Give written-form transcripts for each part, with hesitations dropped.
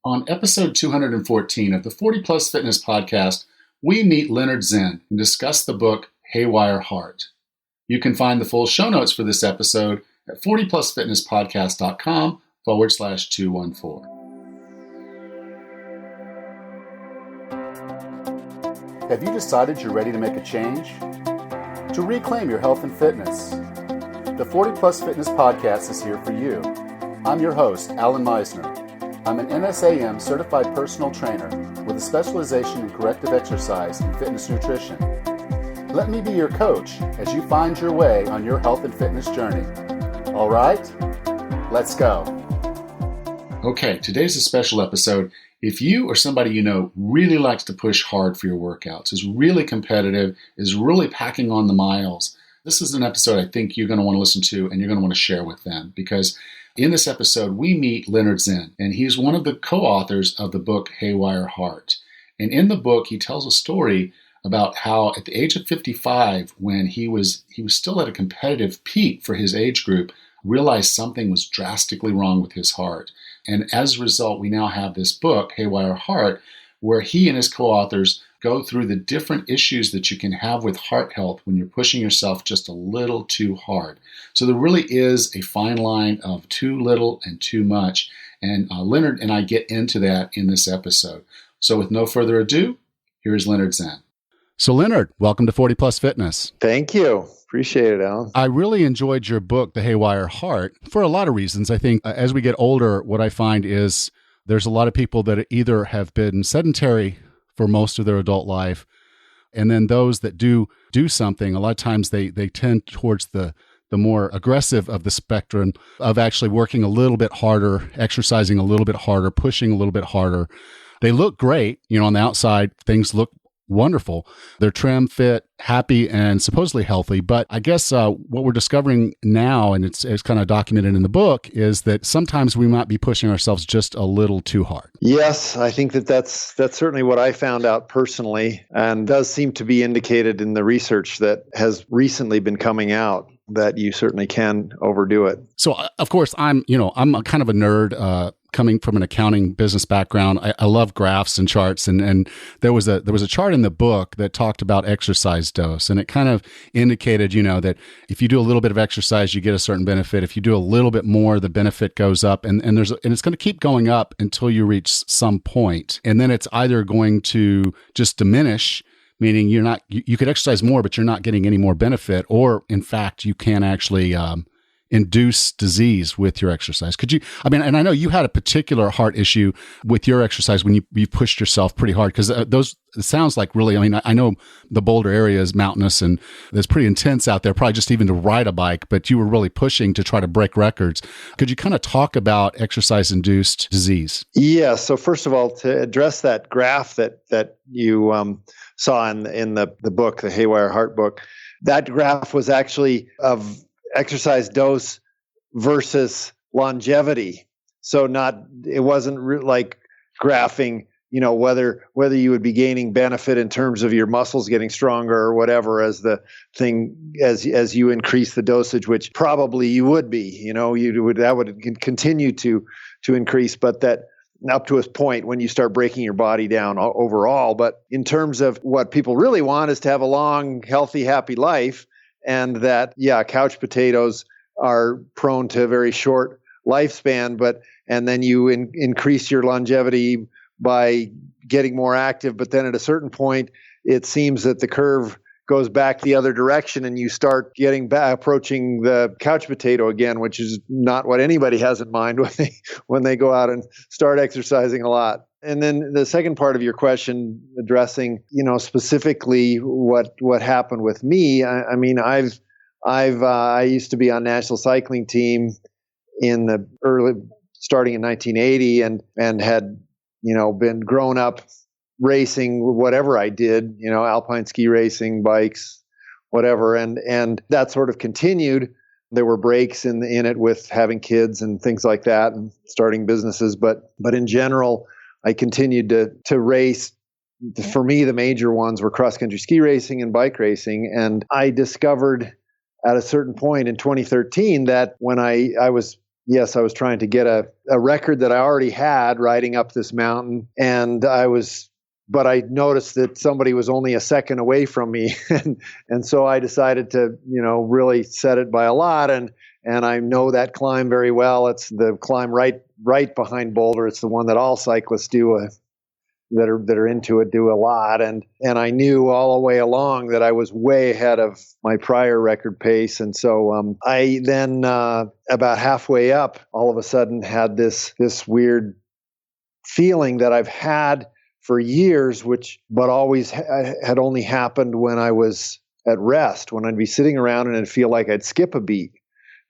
On episode 214 of the 40 Plus Fitness podcast, we meet Linnard Zinn and discuss the book Haywire Heart. You can find the full show notes for this episode at 40plusfitnesspodcast.com/214. Have you decided you're ready to make a change? To reclaim your health and fitness? The 40 Plus Fitness podcast is here for you. I'm your host, Alan Meisner. I'm an NSAM certified personal trainer with a specialization in corrective exercise and fitness nutrition. Let me be your coach as you find your way on your health and fitness journey. All right, let's go. Okay, today's a special episode. If you or somebody you know really likes to push hard for your workouts, is really competitive, is really packing on the miles, this is an episode I think you're going to want to listen to and you're going to want to share with them, because in this episode, we meet Linnard Zinn, and he's one of the co-authors of the book Haywire Heart. And in the book, he tells a story about how at the age of 55, when he was still at a competitive peak for his age group, realized something was drastically wrong with his heart. And as a result, we now have this book, Haywire Heart, where he and his co-authors go through the different issues that you can have with heart health when you're pushing yourself just a little too hard. So there really is a fine line of too little and too much. And Linnard and I get into that in this episode. So with no further ado, here's Linnard Zinn. So Linnard, welcome to 40 Plus Fitness. Thank you. Appreciate it, Alan. I really enjoyed your book, The Haywire Heart, for a lot of reasons. I think as we get older, what I find is there's a lot of people that either have been sedentary for most of their adult life, and then those that do something, a lot of times they tend towards the more aggressive of the spectrum of actually working a little bit harder, exercising a little bit harder, pushing a little bit harder. They look great, on the outside, things look wonderful. They're trim, fit, happy, and supposedly healthy. But I guess what we're discovering now, and it's kind of documented in the book, is that sometimes we might be pushing ourselves just a little too hard. Yes, I think that's certainly what I found out personally, and does seem to be indicated in the research that has recently been coming out, that you certainly can overdo it. So, of course, I'm a kind of a nerd, coming from an accounting business background. I love graphs and charts, and there was a chart in the book that talked about exercise dose, and it kind of indicated, that if you do a little bit of exercise, you get a certain benefit. If you do a little bit more, the benefit goes up, and it's going to keep going up until you reach some point, and then it's either going to just diminish, meaning you could exercise more, but you're not getting any more benefit, or in fact, you can actually induce disease with your exercise. And I know you had a particular heart issue with your exercise when you pushed yourself pretty hard, because it sounds like really, I know the Boulder area is mountainous and it's pretty intense out there, probably just even to ride a bike, but you were really pushing to try to break records. Could you kind of talk about exercise-induced disease? Yeah. So first of all, to address that graph that you saw in the book, the Haywire Heart book, that graph was actually of exercise dose versus longevity. So it wasn't like graphing, whether you would be gaining benefit in terms of your muscles getting stronger or whatever as you increase the dosage, which probably you would be, that would continue to increase, but that up to a point when you start breaking your body down overall. But in terms of what people really want is to have a long, healthy, happy life. And that, couch potatoes are prone to a very short lifespan, and then you increase your longevity by getting more active. But then at a certain point, it seems that the curve goes back the other direction and you start getting back, approaching the couch potato again, which is not what anybody has in mind when they go out and start exercising a lot. And then the second part of your question, addressing, specifically what happened with me. I used to be on national cycling team in the starting in 1980, and had, been grown up racing whatever I did, alpine ski racing, bikes, whatever, and that sort of continued. There were breaks in it with having kids and things like that, and starting businesses, but in general, I continued to race. For me, the major ones were cross-country ski racing and bike racing. And I discovered at a certain point in 2013 that when I was yes, I was trying to get a record that I already had riding up this mountain. But I noticed that somebody was only a second away from me. And so I decided to, really set it by a lot. And I know that climb very well. It's the climb right behind Boulder. It's the one that all cyclists do, that are into it, do a lot. And I knew all the way along that I was way ahead of my prior record pace. And so I then, about halfway up, all of a sudden had this weird feeling that I've had for years, but always had only happened when I was at rest, when I'd be sitting around and I'd feel like I'd skip a beat.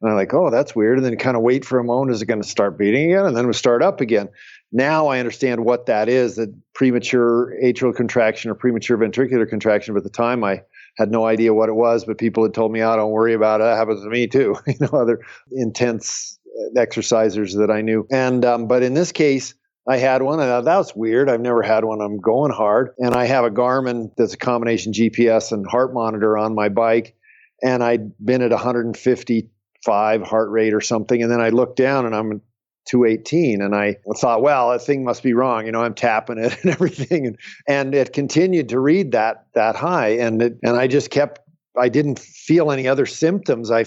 And I'm like, oh, that's weird. And then kind of wait for a moment. Is it going to start beating again? And then we'll start up again. Now I understand what that is, that premature atrial contraction or premature ventricular contraction. But at the time, I had no idea what it was, but people had told me, oh, don't worry about it. That happens to me too. Other intense exercisers that I knew. And but in this case, I had one, and I thought, that's weird. I've never had one. I'm going hard. And I have a Garmin that's a combination GPS and heart monitor on my bike. And I'd been at 155 heart rate or something. And then I looked down and I'm at 218. And I thought, well, that thing must be wrong. I'm tapping it and everything. And it continued to read that high. And I just kept, I didn't feel any other symptoms. I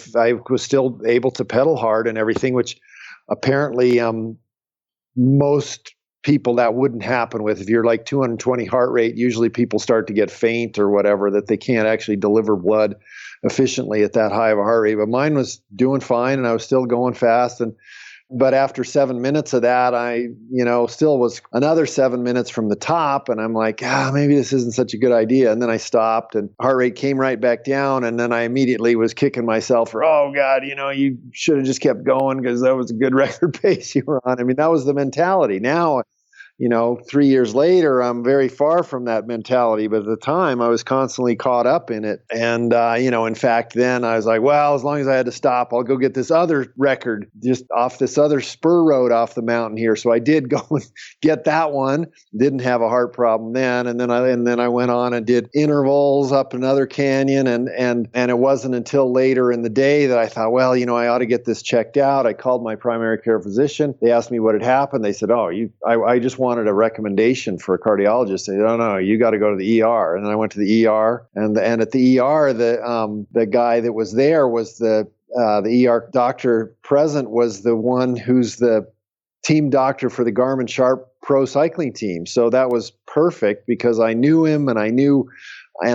was still able to pedal hard and everything, which apparently, most people that wouldn't happen with. If you're like 220 heart rate, usually people start to get faint or whatever, that they can't actually deliver blood efficiently at that high of a heart rate. But mine was doing fine and I was still going fast. But after 7 minutes of that, I, still was another 7 minutes from the top. And I'm like, maybe this isn't such a good idea. And then I stopped and heart rate came right back down. And then I immediately was kicking myself for, oh God, you should have just kept going because that was a good record pace you were on. I mean, that was the mentality. Now, 3 years later, I'm very far from that mentality. But at the time, I was constantly caught up in it. And, in fact, then I was like, well, as long as I had to stop, I'll go get this other record just off this other spur road off the mountain here. So I did go and get that one. Didn't have a heart problem then. And then I went on and did intervals up another canyon. And it wasn't until later in the day that I thought, well, I ought to get this checked out. I called my primary care physician. They asked me what had happened. They said, I just wanted a recommendation for a cardiologist. They said, oh no, you got to go to the ER. And then I went to the ER, and at the ER, the guy that was there was the ER doctor present was the one who's the team doctor for the Garmin Sharp Pro Cycling team. So that was perfect because I knew him and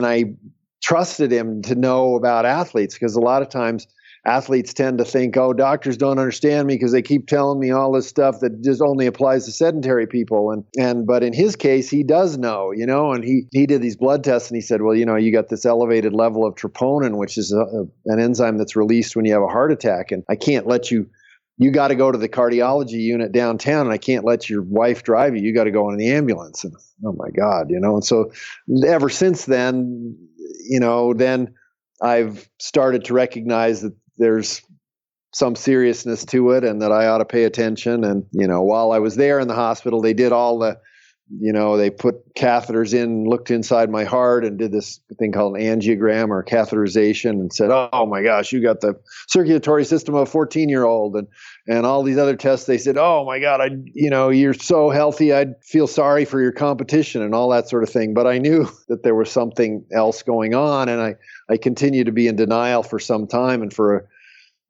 I trusted him to know about athletes, because a lot of times athletes tend to think, oh, doctors don't understand me because they keep telling me all this stuff that just only applies to sedentary people. But in his case, he does know, and he did these blood tests and he said, well, you got this elevated level of troponin, which is an enzyme that's released when you have a heart attack. And I can't let you got to go to the cardiology unit downtown, and I can't let your wife drive you. You got to go in the ambulance. And oh my God, and so ever since then, then I've started to recognize that there's some seriousness to it and that I ought to pay attention. And, while I was there in the hospital, they did all the, they put catheters in, looked inside my heart and did this thing called an angiogram or catheterization and said, oh my gosh, you got the circulatory system of a 14-year-old and all these other tests. They said, oh my God, you're so healthy. I'd feel sorry for your competition and all that sort of thing. But I knew that there was something else going on. And I continued to be in denial for some time. And for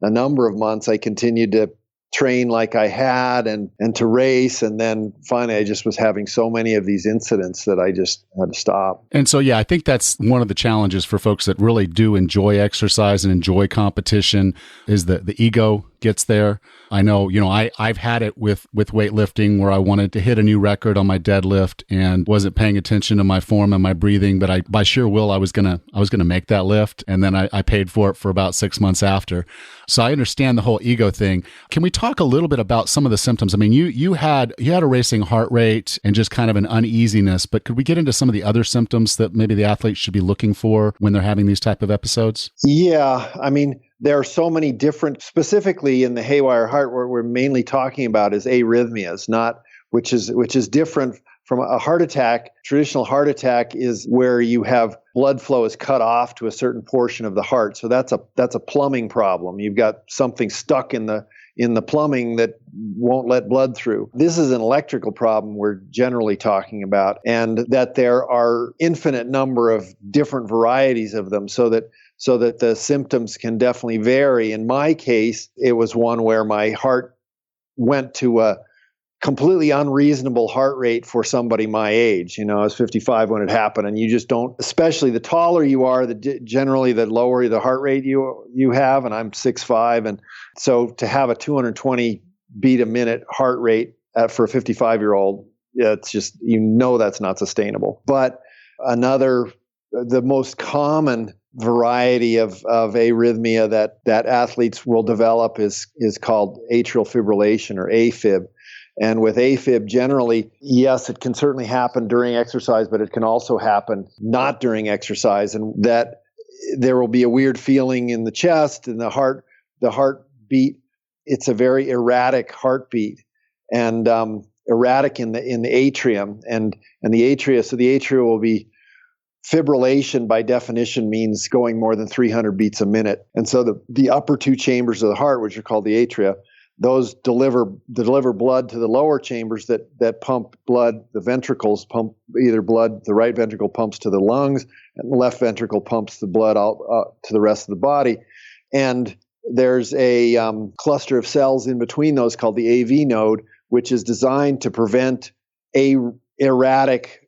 a number of months, I continued to train like I had and to race. And then finally, I just was having so many of these incidents that I just had to stop. And so, I think that's one of the challenges for folks that really do enjoy exercise and enjoy competition is that the ego gets there. I know, I've had it with weightlifting where I wanted to hit a new record on my deadlift and wasn't paying attention to my form and my breathing, but by sheer will, I was gonna make that lift. And then I paid for it for about 6 months after. So I understand the whole ego thing. Can we talk a little bit about some of the symptoms? I mean, you had a racing heart rate and just kind of an uneasiness, but could we get into some of the other symptoms that maybe the athletes should be looking for when they're having these type of episodes? Yeah. I mean, there are so many different, specifically in the Haywire Heart, what we're mainly talking about is arrhythmias, which is different from a heart attack, traditional heart attack is where you have blood flow is cut off to a certain portion of the heart. So that's a plumbing problem. You've got something stuck in the plumbing that won't let blood through. This is an electrical problem we're generally talking about, and that there are infinite number of different varieties of them, so that the symptoms can definitely vary. In my case, it was one where my heart went to a completely unreasonable heart rate for somebody my age. I was 55 when it happened, and you just don't, especially the taller you are, generally the lower the heart rate you have, and I'm 6'5", and so to have a 220 beat a minute heart rate for a 55-year-old, it's just, that's not sustainable. But the most common variety of arrhythmia that athletes will develop is called atrial fibrillation, or AFib. And with AFib, generally, yes, it can certainly happen during exercise, but it can also happen not during exercise, and that there will be a weird feeling in the chest and the heartbeat. It's a very erratic heartbeat, and erratic in the atrium and the atria. So the atria will be, fibrillation by definition means going more than 300 beats a minute. And so the upper two chambers of the heart, which are called the atria, those deliver blood to the lower chambers that pump blood. The ventricles pump either blood, the right ventricle pumps to the lungs, and the left ventricle pumps the blood out to the rest of the body. And there's a cluster of cells in between those called the AV node, which is designed to prevent erratic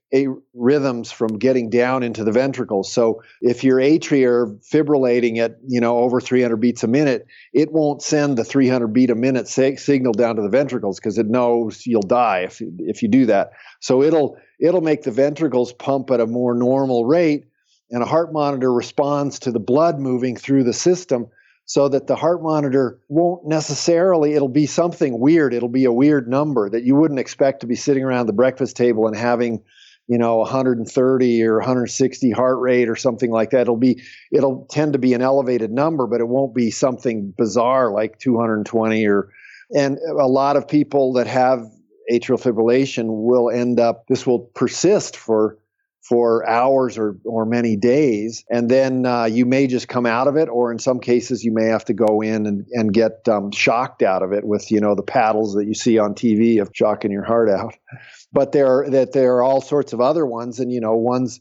rhythms from getting down into the ventricles. So if your atria are fibrillating at over 300 beats a minute, it won't send the 300 beat a minute signal down to the ventricles, because it knows you'll die if you do that. So it'll make the ventricles pump at a more normal rate, and a heart monitor responds to the blood moving through the system, so that the heart monitor won't necessarily, it'll be something weird. It'll be a weird number that you wouldn't expect to be sitting around the breakfast table and having 130 or 160 heart rate or something like that. It'll tend to be an elevated number, but it won't be something bizarre like 220 and a lot of people that have atrial fibrillation will this will persist for hours or many days. And then you may just come out of it, or in some cases you may have to go in and get shocked out of it with, the paddles that you see on TV of shocking your heart out. But there are all sorts of other ones, and ones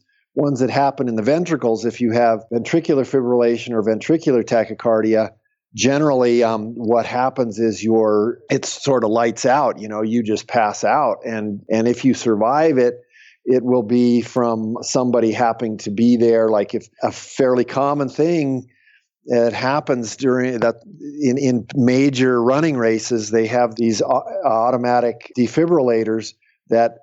that happen in the ventricles. If you have ventricular fibrillation or ventricular tachycardia, generally what happens is it sort of lights out. You just pass out, and if you survive it, it will be from somebody happening to be there. Like, if a fairly common thing that happens during that in major running races, they have these automatic defibrillators that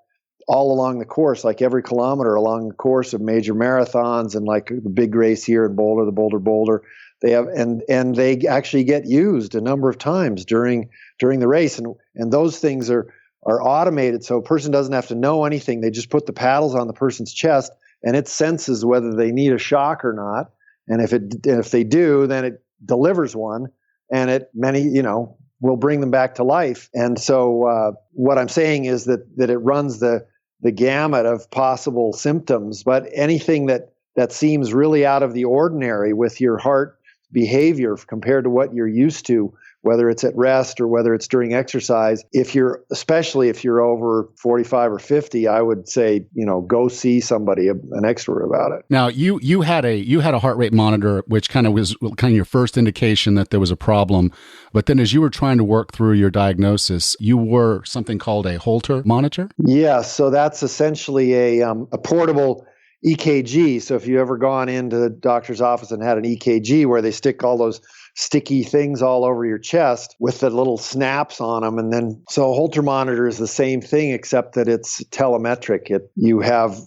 all along the course, like every kilometer along the course of major marathons, and like the big race here in Boulder, the Boulder, they have, and they actually get used a number of times during the race, and those things are automated, so a person doesn't have to know anything. They just put the paddles on the person's chest, and it senses whether they need a shock or not. And if they do, then it delivers one, and will bring them back to life. And so what I'm saying is that it runs the gamut of possible symptoms, but anything that seems really out of the ordinary with your heart behavior compared to what you're used to, whether it's at rest or whether it's during exercise, especially if you're over 45 or 50, I would say, go see somebody, an expert about it. Now, you had a heart rate monitor, which kind of was your first indication that there was a problem. But then as you were trying to work through your diagnosis, you wore something called a Holter monitor? Yeah, so that's essentially a portable EKG. So if you've ever gone into the doctor's office and had an EKG where they stick all those sticky things all over your chest with the little snaps on them. And then, so a Holter monitor is the same thing, except that it's telemetric. You have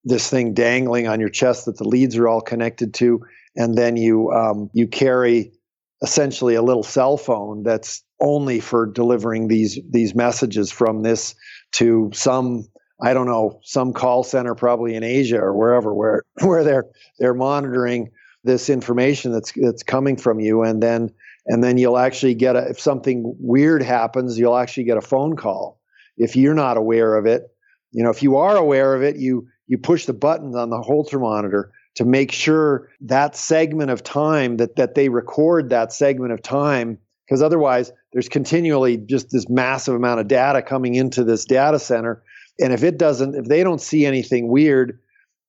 this thing dangling on your chest that the leads are all connected to. And then you carry essentially a little cell phone that's only for delivering these messages from this to some call center, probably in Asia or wherever, where they're monitoring this information that's coming from you, and then you'll actually get if something weird happens, you'll actually get a phone call. If you're not aware of it, if you are aware of it, you push the buttons on the Holter monitor to make sure that segment of time that they record that segment of time, because otherwise there's continually just this massive amount of data coming into this data center. And if they don't see anything weird,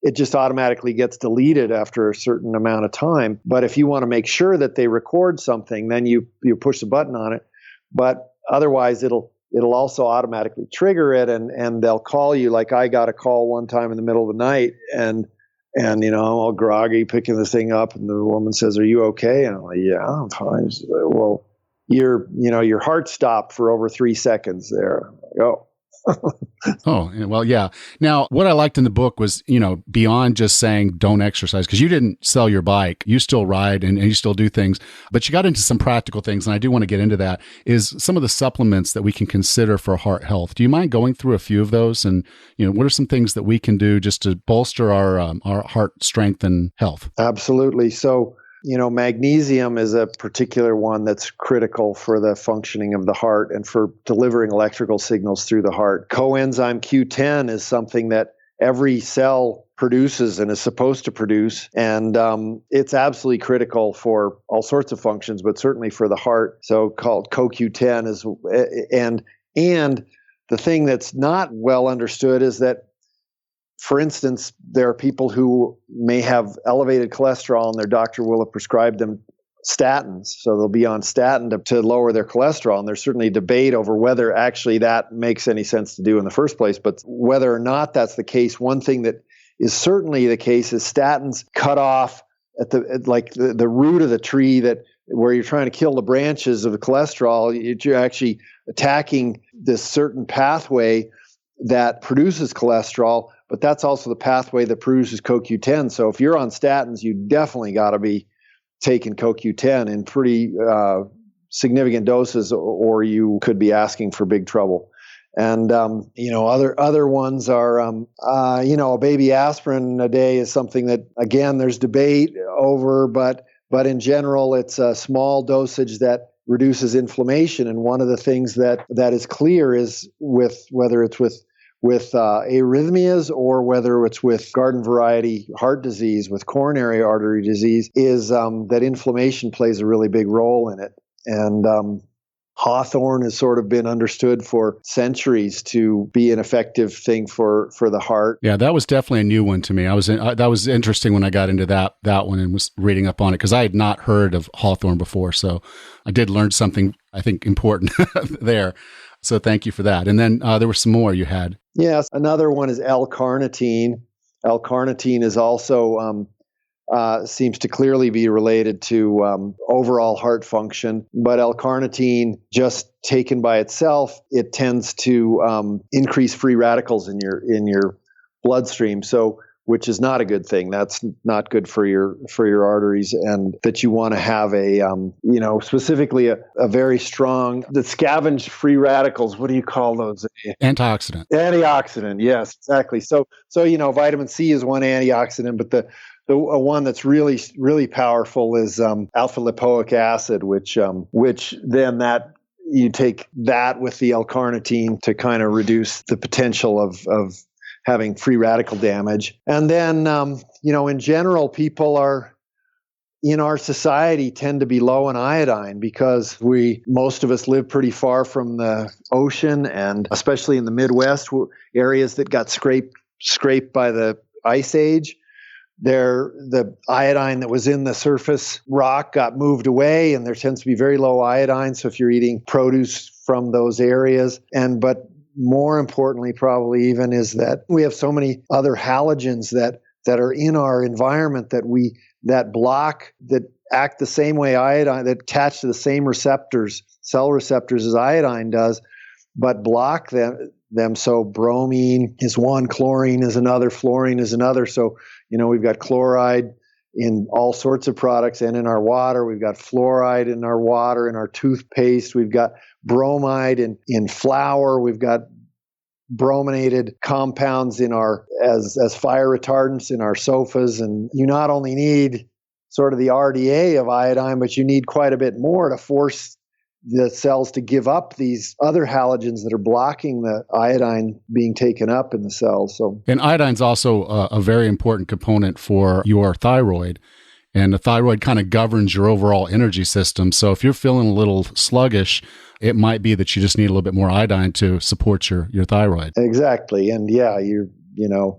it just automatically gets deleted after a certain amount of time. But if you want to make sure that they record something, then you push the button on it. But otherwise it'll also automatically trigger it, and they'll call you. Like I got a call one time in the middle of the night, and I'm all groggy picking this thing up, and the woman says, "Are you okay?" And I'm like, "Yeah, I'm fine." She's like, "Well, your heart stopped for over 3 seconds there." I'm like, "Oh." Oh, well, yeah. Now, what I liked in the book was, beyond just saying don't exercise, because you didn't sell your bike. You still ride and you still do things, but you got into some practical things, and I do want to get into that, is some of the supplements that we can consider for heart health. Do you mind going through a few of those? And, what are some things that we can do just to bolster our heart strength and health? Absolutely. So, magnesium is a particular one that's critical for the functioning of the heart and for delivering electrical signals through the heart. Coenzyme Q10 is something that every cell produces and is supposed to produce. And it's absolutely critical for all sorts of functions, but certainly for the heart. So called CoQ10 is, and the thing that's not well understood is that, for instance, there are people who may have elevated cholesterol and their doctor will have prescribed them statins. So they'll be on statin to lower their cholesterol. And there's certainly debate over whether actually that makes any sense to do in the first place. But whether or not that's the case, one thing that is certainly the case is statins cut off at the root of the tree, where you're trying to kill the branches of the cholesterol. You're actually attacking this certain pathway that produces cholesterol, but that's also the pathway that produces CoQ10. So if you're on statins, you definitely got to be taking CoQ10 in pretty significant doses, or you could be asking for big trouble. And other ones are a baby aspirin a day is something that, again, there's debate over, but in general, it's a small dosage that reduces inflammation. And one of the things that is clear is whether it's with arrhythmias or whether it's with garden variety heart disease, with coronary artery disease, is that inflammation plays a really big role in it. And hawthorn has sort of been understood for centuries to be an effective thing for the heart. Yeah, that was definitely a new one to me. That was interesting when I got into that one and was reading up on it, because I had not heard of hawthorn before. So I did learn something, I think, important there. So thank you for that. And then there were some more you had. Yes, another one is L-carnitine. L-carnitine is also seems to clearly be related to overall heart function. But L-carnitine, just taken by itself, it tends to increase free radicals in your bloodstream. So, which is not a good thing. That's not good for your arteries, and that you want to have specifically a very strong, that scavenge free radicals. What do you call those? Antioxidant. Yes, exactly. So vitamin C is one antioxidant, but the one that's really, really powerful is alpha lipoic acid, which then that you take that with the L-carnitine to kind of reduce the potential of having free radical damage. And then, in general, people in our society tend to be low in iodine because most of us live pretty far from the ocean, and especially in the Midwest, areas that got scraped by the ice age. The iodine that was in the surface rock got moved away, and there tends to be very low iodine. So if you're eating produce from those areas, but more importantly, probably even, is that we have so many other halogens that are in our environment that act the same way iodine, that attach to the same cell receptors as iodine does, but block them. So bromine is one, chlorine is another, fluorine is another. So, we've got chloride in all sorts of products and in our water. We've got fluoride in our water, in our toothpaste. We've got bromide in flour. We've got brominated compounds as fire retardants in our sofas. And you not only need sort of the RDA of iodine, but you need quite a bit more to force the cells to give up these other halogens that are blocking the iodine being taken up in the cells. And iodine's also a very important component for your thyroid. And the thyroid kind of governs your overall energy system. So if you're feeling a little sluggish, it might be that you just need a little bit more iodine to support your thyroid. Exactly. And yeah,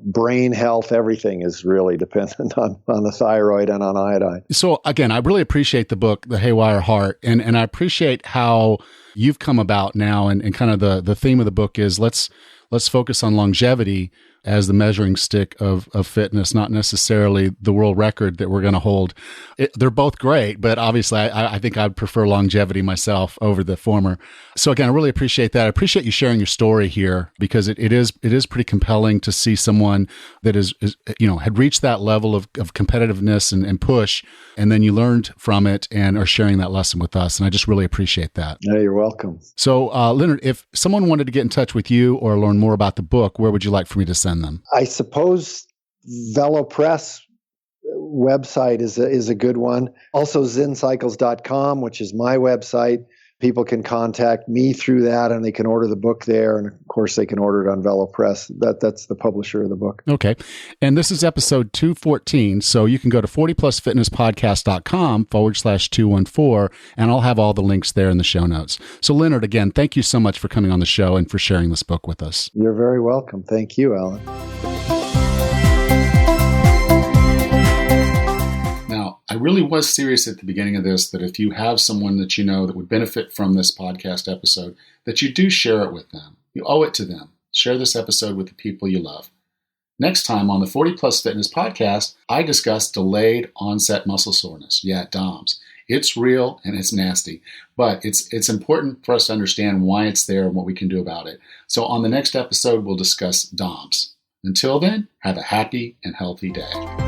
brain health, everything is really dependent on the thyroid and on iodine. So again, I really appreciate the book, The Haywire Heart, and I appreciate how you've come about now, and kind of the theme of the book is let's focus on longevity as the measuring stick of fitness, not necessarily the world record that we're going to hold. They're both great, but obviously I think I'd prefer longevity myself over the former. So again, I really appreciate that. I appreciate you sharing your story here, because it is pretty compelling to see someone that is had reached that level of competitiveness and push, and then you learned from it and are sharing that lesson with us. And I just really appreciate that. Yeah, you're welcome. So Linnard, if someone wanted to get in touch with you or learn more about the book, where would you like for me to send them? I suppose VeloPress website is a good one. Also zincycles.com, which is my website. People can contact me through that, and they can order the book there. And of course, they can order it on VeloPress. That's the publisher of the book. Okay. And this is episode 214. So you can go to 40plusfitnesspodcast.com/214, and I'll have all the links there in the show notes. So Linnard, again, thank you so much for coming on the show and for sharing this book with us. You're very welcome. Thank you, Alan. I really was serious at the beginning of this, that if you have someone that you know that would benefit from this podcast episode, that you do share it with them. You owe it to them. Share this episode with the people you love. Next time on the 40 Plus Fitness Podcast, I discuss delayed onset muscle soreness. Yeah, DOMS. It's real and it's nasty, but it's important for us to understand why it's there and what we can do about it. So on the next episode, we'll discuss DOMS. Until then, have a happy and healthy day.